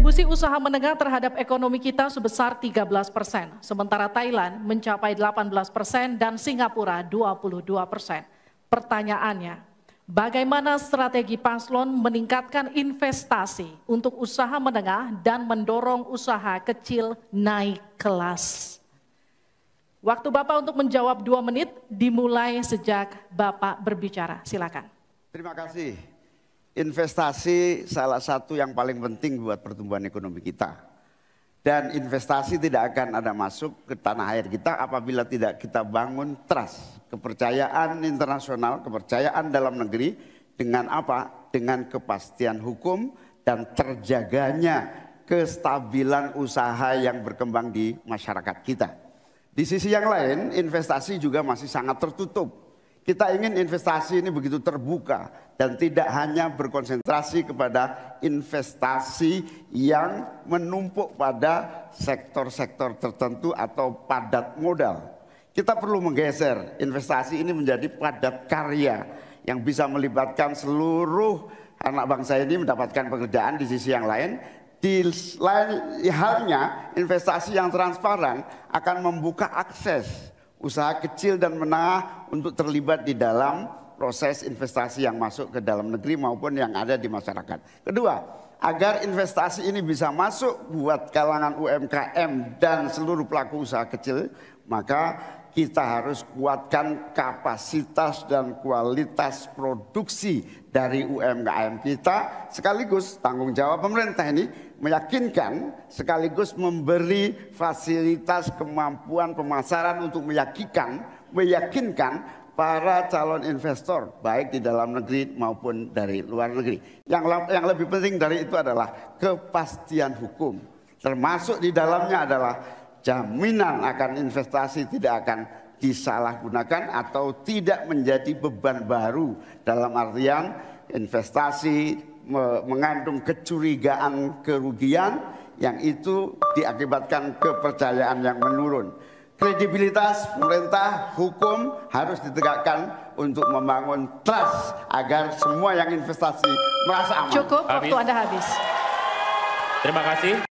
Kontribusi usaha menengah terhadap ekonomi kita sebesar 13%, sementara Thailand mencapai 18% dan Singapura 22%. Pertanyaannya, bagaimana strategi paslon meningkatkan investasi untuk usaha menengah dan mendorong usaha kecil naik kelas? Waktu Bapak untuk menjawab 2 menit dimulai sejak Bapak berbicara. Silakan. Terima kasih. Investasi salah satu yang paling penting buat pertumbuhan ekonomi kita. Dan investasi tidak akan ada masuk ke tanah air kita apabila tidak kita bangun trust, kepercayaan internasional, kepercayaan dalam negeri dengan apa? Dengan kepastian hukum dan terjaganya kestabilan usaha yang berkembang di masyarakat kita. Di sisi yang lain, investasi juga masih sangat tertutup. Kita ingin investasi ini begitu terbuka dan tidak hanya berkonsentrasi kepada investasi yang menumpuk pada sektor-sektor tertentu atau padat modal. Kita perlu menggeser investasi ini menjadi padat karya yang bisa melibatkan seluruh anak bangsa ini mendapatkan pekerjaan. Di sisi yang lain, di lain halnya investasi yang transparan akan membuka akses usaha kecil dan menengah untuk terlibat di dalam proses investasi yang masuk ke dalam negeri maupun yang ada di masyarakat. Kedua, agar investasi ini bisa masuk buat kalangan UMKM dan seluruh pelaku usaha kecil, maka kita harus kuatkan kapasitas dan kualitas produksi dari UMKM kita, sekaligus tanggung jawab pemerintah ini meyakinkan sekaligus memberi fasilitas kemampuan pemasaran untuk meyakinkan para calon investor baik di dalam negeri maupun dari luar negeri. Yang lebih penting dari itu adalah kepastian hukum, termasuk di dalamnya adalah jaminan akan investasi tidak akan disalahgunakan atau tidak menjadi beban baru, dalam artian investasi mengandung kecurigaan kerugian yang itu diakibatkan kepercayaan yang menurun. Kredibilitas pemerintah hukum harus ditegakkan untuk membangun trust agar semua yang investasi merasa aman. Cukup, waktu Anda habis. Terima kasih.